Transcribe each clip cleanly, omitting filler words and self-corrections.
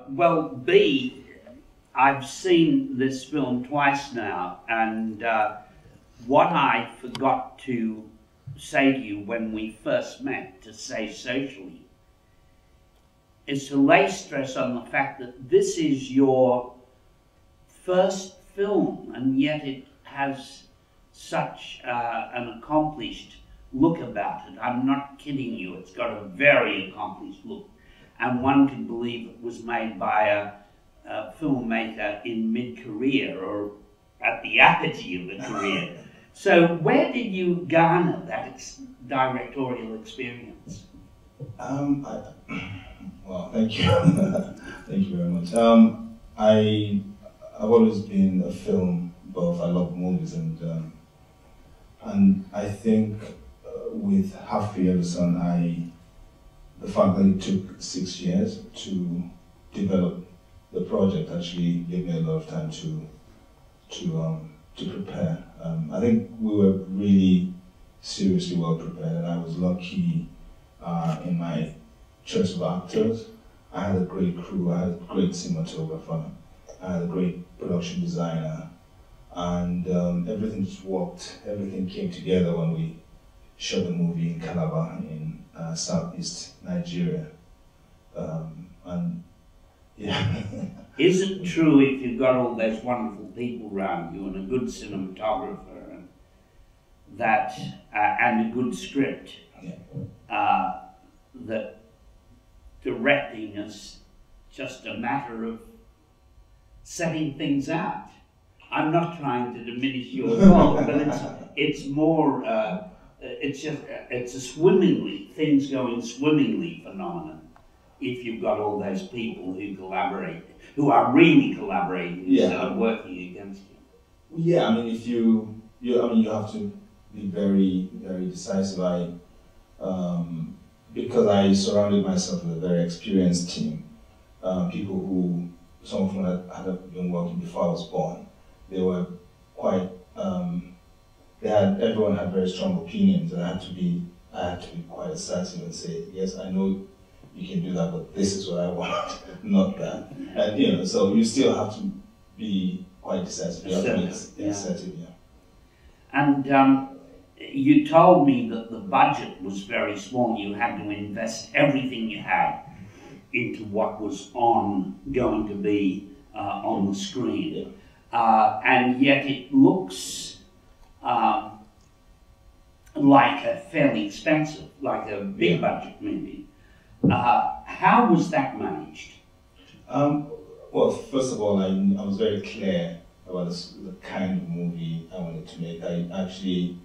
Well, B, I've seen this film twice now, and what I forgot to say to you when we first met, to say socially, is to lay stress on the fact that this is your first film, and yet it has such an accomplished look about it. I'm not kidding you, it's got a very accomplished look. And one can believe it was made by a filmmaker in mid-career or at the apogee of a career. So where did you garner that directorial experience? Well, thank you. Thank you very much. I've always been a film buff. I love movies, and I think with Happy Everson, the fact that it took 6 years to develop the project actually gave me a lot of time to prepare. I think we were really seriously well prepared, and I was lucky in my choice of actors. I had a great crew, I had a great cinematographer, I had a great production designer, and everything just worked. Everything came together when we shot the movie in Calabar in southeast Nigeria. And yeah. Is it true, if you've got all those wonderful people around you and a good cinematographer and that and a good script, that directing is just a matter of setting things out? I'm not trying to diminish your role, but it's more. It's a things going swimmingly phenomenon if you've got all those people who collaborate, who are really collaborating instead of working against you. Yeah, I mean, if you have to be very, very decisive. Because I surrounded myself with a very experienced team, people who, some of them had been working before I was born. They were quite. Everyone had very strong opinions, and I had to be quite assertive and say, yes, I know you can do that, but this is what I want, not that. And so you still have to be quite decisive. You have to be assertive, yeah. And you told me that the budget was very small. You had to invest everything you had into what was going to be on the screen, and yet it looks like a fairly expensive, like a big budget movie. How was that managed? Well, first of all, I was very clear about the kind of movie I wanted to make. I actually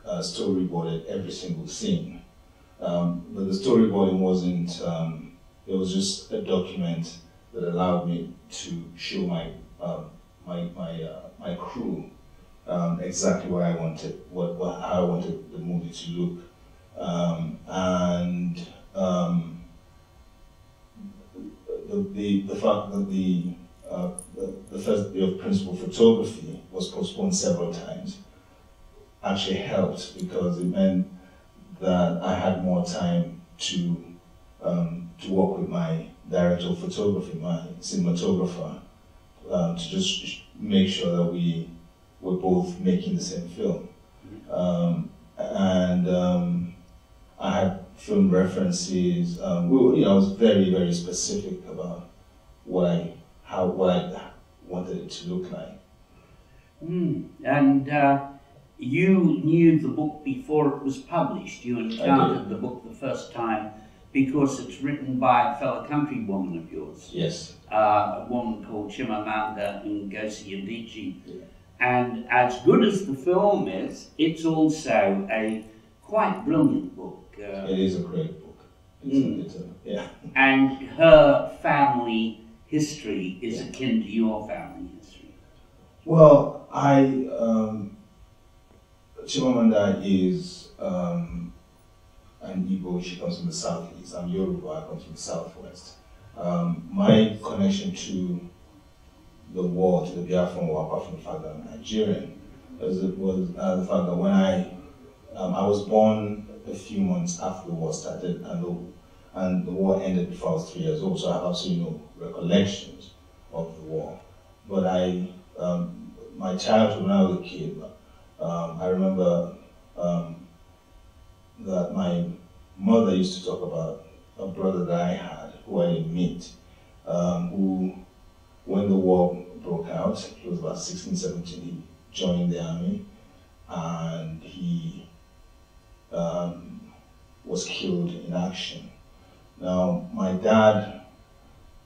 storyboarded every single scene, but the storyboarding wasn't. It was just a document that allowed me to show my crew exactly what I wanted, how I wanted the movie to look, and the fact that the first day of principal photography was postponed several times actually helped, because it meant that I had more time to work with my director of photography, my cinematographer, to just make sure that we were both making the same film. I had film references. I was very, very specific about what I wanted it to look like. And you knew the book before it was published. You encountered the book the first time because it's written by a fellow countrywoman of yours. Yes. A woman called Chimamanda Ngozi Adichie. Yeah. And as good as the film is, it's also a quite brilliant book. It is a great book. Yeah. And her family history is akin to your family history. Well, Chimamanda is an Igbo. She comes from the southeast. I'm Yoruba. I come from the southwest. My connection to the war, to the Biafran war, apart from the fact that I'm Nigerian, was the fact that when I was born a few months after the war started, and and the war ended before I was 3 years old, so I have absolutely no recollections of the war. But my childhood when I was a kid, I remember that my mother used to talk about a brother that I had, who I didn't meet, who, when the war broke out, he was about 16, 17, he joined the army, and he was killed in action. Now, my dad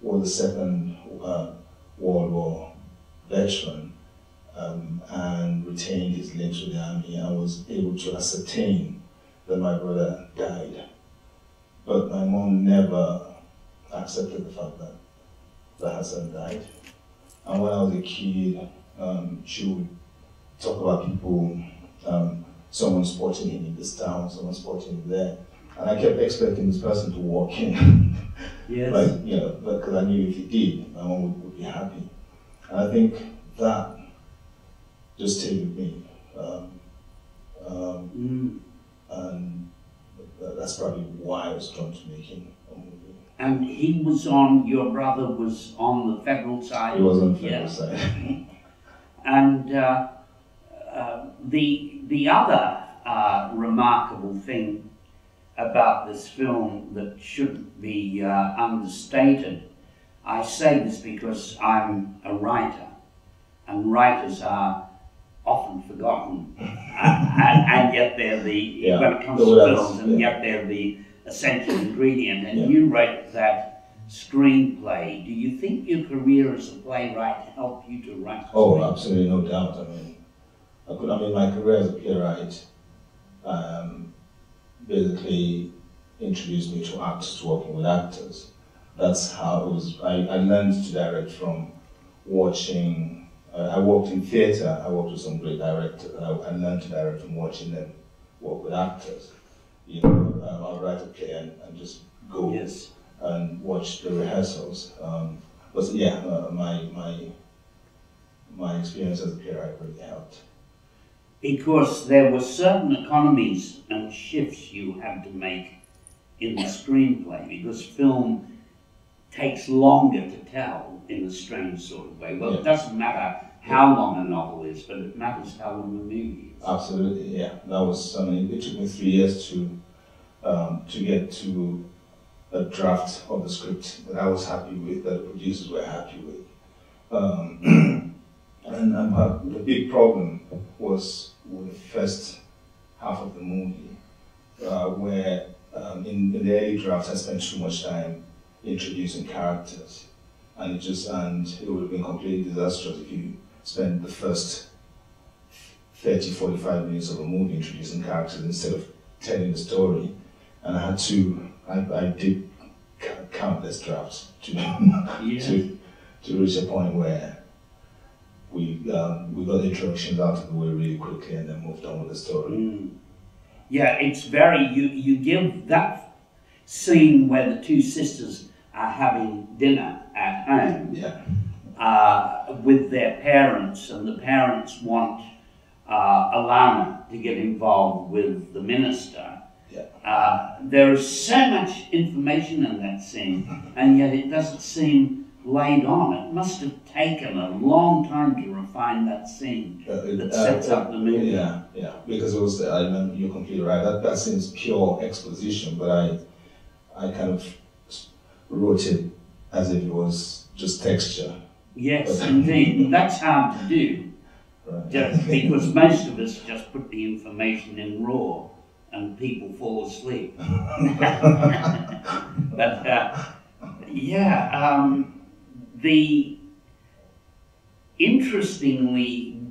was a Second World War veteran, and retained his links with the army and was able to ascertain that my brother died. But my mom never accepted the fact that her son died. And when I was a kid, she would talk about people, someone spotting him in this town, someone spotting him there. And I kept expecting this person to walk in. Yes. Like, you know, because I knew if he did, my mom would be happy. And I think that just stayed with me. And that's probably why I was drawn to making a movie. And he was on, your brother was on the federal side? He was on the federal side. And the other remarkable thing about this film that shouldn't be understated, I say this because I'm a writer, and writers are often forgotten, and yet they're the, when it comes to films, and yet they're the essential ingredient. And you wrote that screenplay. Do you think your career as a playwright helped you to write? Oh, absolutely, no doubt. I mean, my career as a playwright basically introduced me to actors, to working with actors. That's how it was. I learned to direct from watching. I worked in theatre. I worked with some great directors. I learned to direct from watching them work with actors. You know, I'll write a play and just go and watch the rehearsals. But yeah, my experience as a playwright really helped. Because there were certain economies and shifts you had to make in the screenplay, because film takes longer to tell in a strange sort of way. Well, it doesn't matter how long a novel is, but it matters how long a movie is. Absolutely, yeah. That was, it took me 3 years to get to a draft of the script that I was happy with, that the producers were happy with. And the big problem was with the first half of the movie, where in the early drafts I spent too much time introducing characters, and it would have been completely disastrous if you spent the first 30-45 minutes of a movie introducing characters instead of telling the story. And I did countless drafts to reach a point where we got the introductions out of the way really quickly and then moved on with the story. Yeah, it's very, you give that scene where the two sisters are having dinner at home with their parents, and the parents want Alana to get involved with the minister. There is so much information in that scene, and yet it doesn't seem laid on. It must have taken a long time to refine that scene that sets up the movie. Yeah, because it was, I remember, you're completely right, that seems pure exposition, but I kind of wrote it as if it was just texture. Yes, indeed. That's hard to do, just because most of us just put the information in raw and people fall asleep. But interestingly,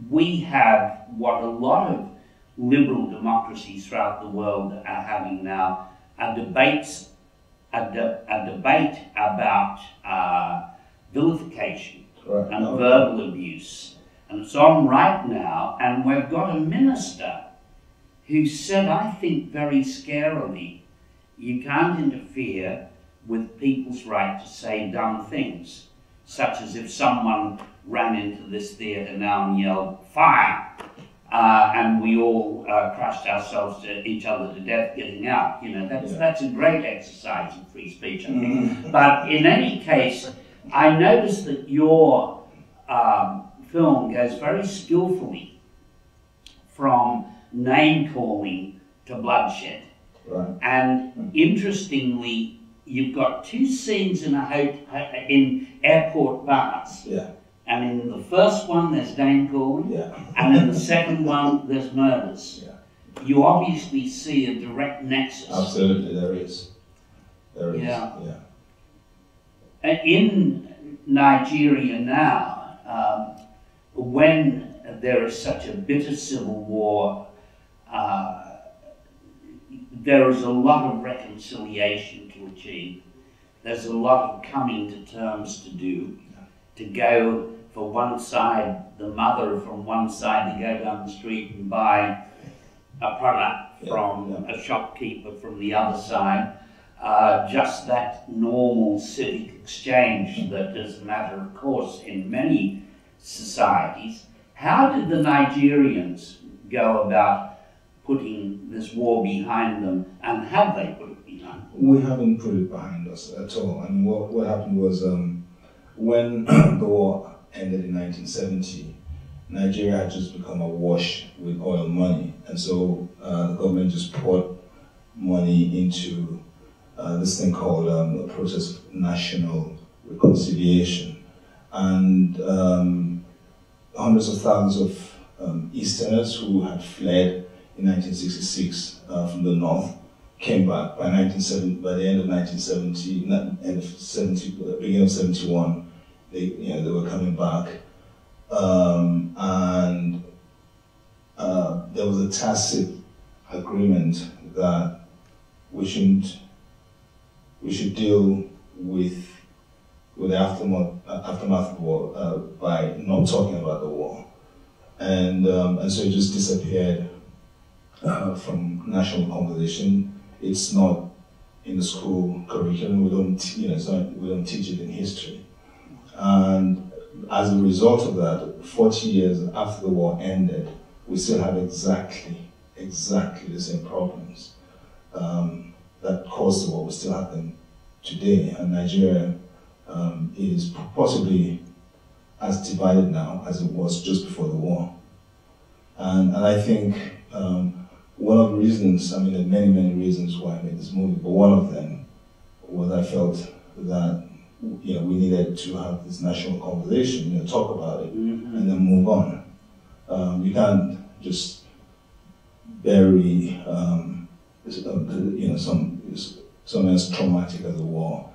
we have what a lot of liberal democracies throughout the world are having now, a debate about vilification and verbal abuse. And it's on right now, and we've got a minister who said, I think very scarily, you can't interfere with people's right to say dumb things, such as if someone ran into this theatre now and yelled, "Fire!" and we all crushed ourselves to each other to death getting out. You know, that's a great exercise in free speech, I think. But in any case, I noticed that your film goes very skillfully from name-calling to bloodshed. Right. And interestingly, you've got two scenes in airport bars. Yeah. And in the first one, there's name-calling. Yeah. And in the second one, there's murders. Yeah. You obviously see a direct nexus. Absolutely, there is. There is. Yeah. Yeah. In Nigeria now, when there is such a bitter civil war, there is a lot of reconciliation to achieve. There's a lot of coming to terms to do. To go for one side, the mother from one side to go down the street and buy a product from a shopkeeper from the other side. Just that normal civic exchange that is a matter of course in many societies. How did the Nigerians go about putting this war behind them, and have they put it behind them? We haven't put it behind us at all. I mean, what happened was when the war ended in 1970, Nigeria had just become awash with oil money, and so the government just poured money into this thing called the process of national reconciliation, and hundreds of thousands of Easterners who had fled in 1966 from the north came back by the end of 1970, beginning of 71. They were coming back, and there was a tacit agreement that we should deal with the aftermath of the war by not talking about the war, and so it just disappeared from national conversation. It's not in the school curriculum. We don't teach it in history. And as a result of that, 40 years after the war ended, we still have exactly the same problems that caused the war. We still have them today, and Nigeria is possibly as divided now as it was just before the war. And I think one of the reasons, I mean, there are many reasons why I made this movie, but one of them was I felt that we needed to have this national conversation, talk about it, and then move on. You can't just bury something as traumatic as a war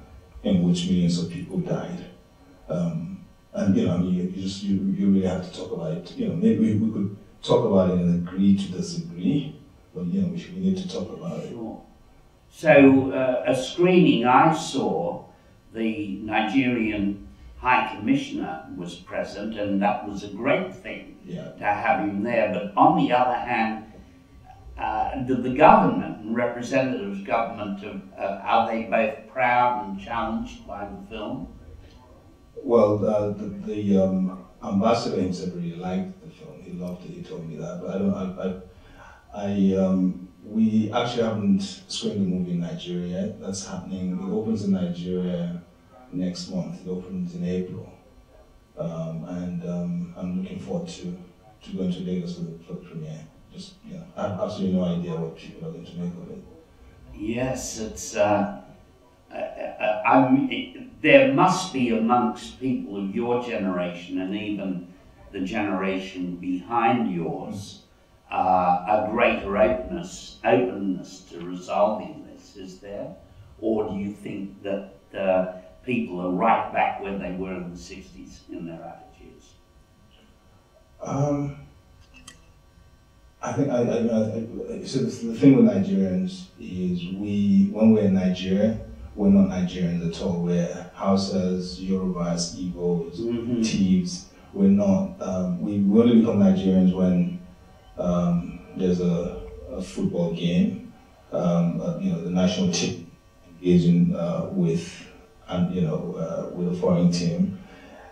in which millions of people died. You really have to talk about it. Maybe we could talk about it and agree to disagree, but we need to talk about it. Sure. So a screening I saw, the Nigerian High Commissioner was present, and that was a great thing to have him there. But on the other hand, did the government and representatives government, are they both proud and challenged by the film? Well, the ambassador himself really liked the film. He loved it. He told me that. But we actually haven't screened the movie in Nigeria yet. That's happening. It opens in Nigeria next month. It opens in April, and I'm looking forward to going to Lagos for the premiere. I have absolutely no idea what people are going to make of it. Yes, it's. There must be amongst people of your generation and even the generation behind yours a greater openness to resolving this, is there? Or do you think that people are right back where they were in the 60s in their attitudes? I think so the thing with Nigerians is when we're in Nigeria, we're not Nigerians at all. We're Hausas, Yorubas, Igbos, Thieves. We're not. We only become Nigerians when there's a football game. The national team engaging with a foreign team.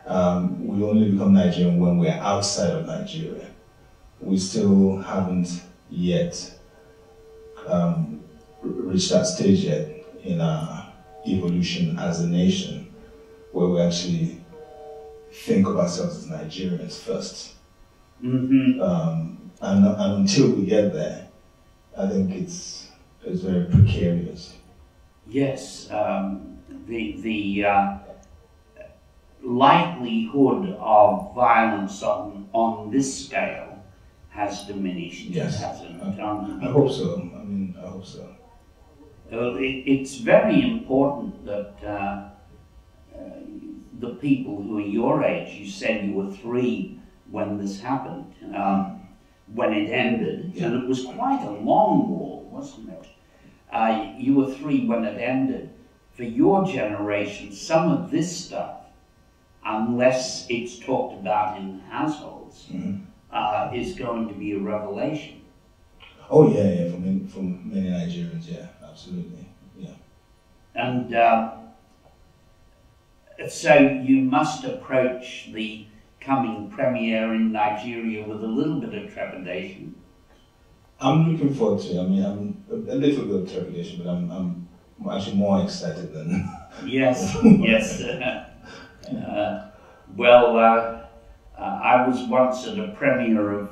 We only become Nigerian when we're outside of Nigeria. we still haven't yet reached that stage yet in our evolution as a nation, where we actually think of ourselves as Nigerians first. Mm-hmm. And until we get there, I think it's very precarious. Yes, the likelihood of violence on this scale has diminished. Yes, hasn't it? I hope so. I mean, I hope so. It's very important that the people who are your age, you said you were 3 when this happened, when it ended, Yeah. and it was quite a long war, wasn't it? You were 3 when it ended. For your generation, some of this stuff, unless it's talked about in households, is going to be a revelation. Oh yeah, for many Nigerians, yeah, absolutely, yeah. And so you must approach the coming premiere in Nigeria with a little bit of trepidation. I'm looking forward to it. I mean, I'm a little bit of trepidation, but I'm actually more excited than. Yes, yes. I was once at a premiere of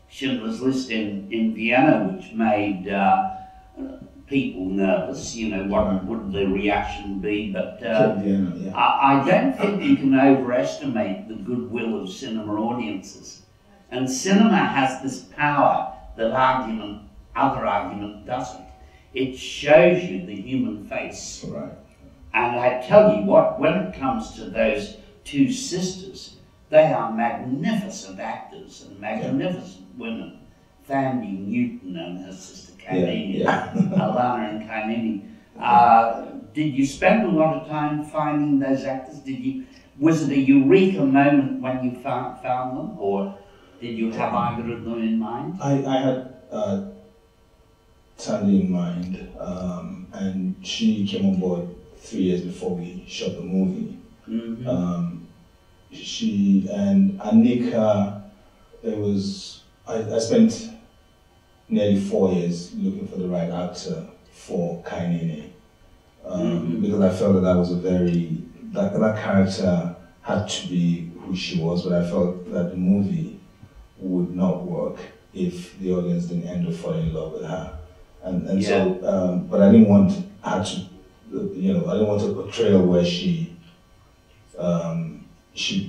Schindler's List in Vienna, which made people nervous. You know, what would the reaction be? But Vienna, yeah. I don't think you can overestimate the goodwill of cinema audiences. And cinema has this power that other argument doesn't. It shows you the human face. Right. And I tell you what, when it comes to those 2 sisters, they are magnificent actors and magnificent women. Thandie Newton and her sister Kainene, Alana and Kainene. Did you spend a lot of time finding those actors? Was it a eureka moment when you found them, or did you have either of them in mind? I had Thandie in mind, and she came on board 3 years before we shot the movie. Mm-hmm. She and Anika, I spent nearly 4 years looking for the right actor for Kainene, because I felt that was that character had to be who she was, but I felt that the movie would not work if the audience didn't end up falling in love with her. And so, but I didn't want her to, I didn't want a portrayal where she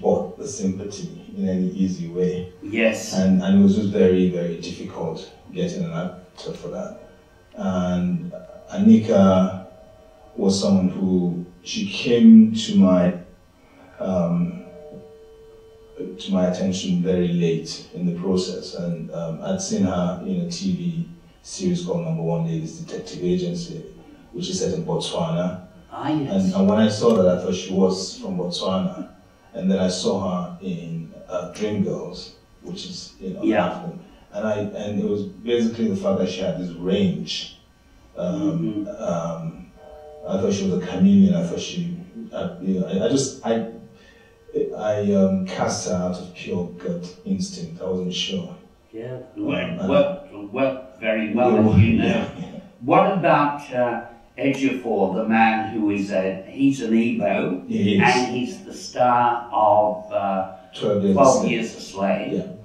bought the sympathy in any easy way. Yes. And it was just very, very difficult getting an actor for that. And Anika was someone who, she came to my attention very late in the process, and I'd seen her in a TV series called Number One Ladies Detective Agency, which is set in Botswana. Ah, yes. And when I saw that, I thought she was from Botswana, and then I saw her in Dreamgirls, which is African, and it was basically the fact that she had this range. I thought she was a chameleon. I thought she, I cast her out of pure gut instinct. I wasn't sure. Yeah, worked very well, as you know. Yeah. What about Ejiofor, the man who is he's an Igbo, and he's the star of 12 Years a Slave. Yeah.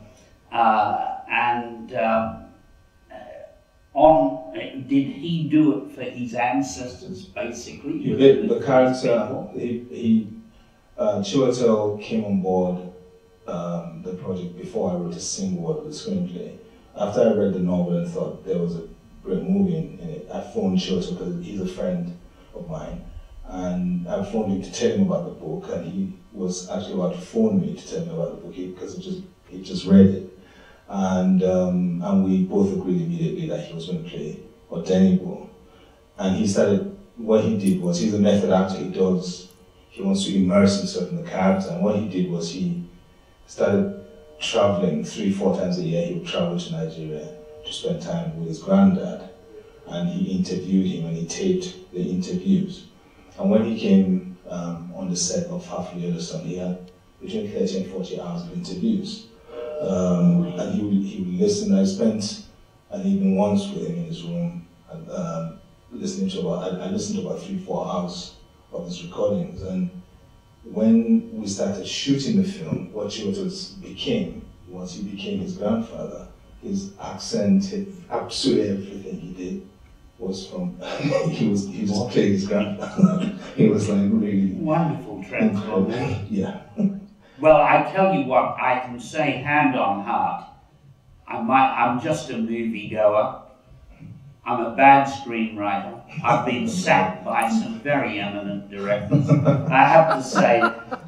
Did he do it for his ancestors, basically? He did. The character, Chiwetel came on board the project before I wrote a single word of the screenplay. After I read the novel and thought there was a great movie in it, I phoned Chiwetel because he's a friend of mine, and I phoned him to tell him about the book, and he was actually about to phone me to tell me about the book because he just read it, and we both agreed immediately that he was going to play Odenigbo. And he started, what he did was, he's a method actor, he wants to immerse himself in the character, and what he did was he started traveling 3-4 times a year. He would travel to Nigeria to spend time with his granddad, and he interviewed him and he taped the interviews. And when he came on the set of Half a Yellowstone, he had between 30 and 40 hours of interviews. And he would listen. I spent an evening once with him in his room, and listening to I listened to about 3-4 hours of his recordings. And when we started shooting the film, what Chiwetel's became, once he became his grandfather, his accent, absolutely everything he did was from, he just played his grandfather. He was like really wonderful transformation. Yeah. Well, I tell you what, I can say hand on heart, I'm just a movie goer. I'm a bad screenwriter. I've been sacked by some very eminent directors. I have to say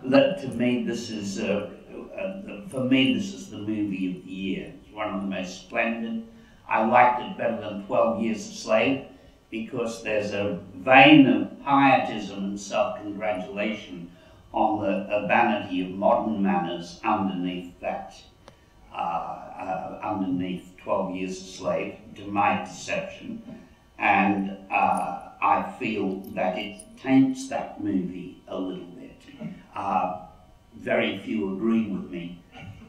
that to me this is, for me this is the movie of the year. It's one of the most splendid. I liked it better than 12 Years a Slave because there's a vein of pietism and self-congratulation on the urbanity of modern manners underneath that, underneath 12 Years a Slave, to my perception, and I feel that it taints that movie a little bit. Very few agree with me,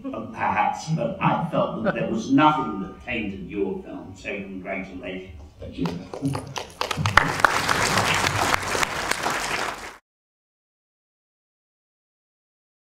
perhaps, but I felt that there was nothing that tainted your film, so congratulations. Thank you.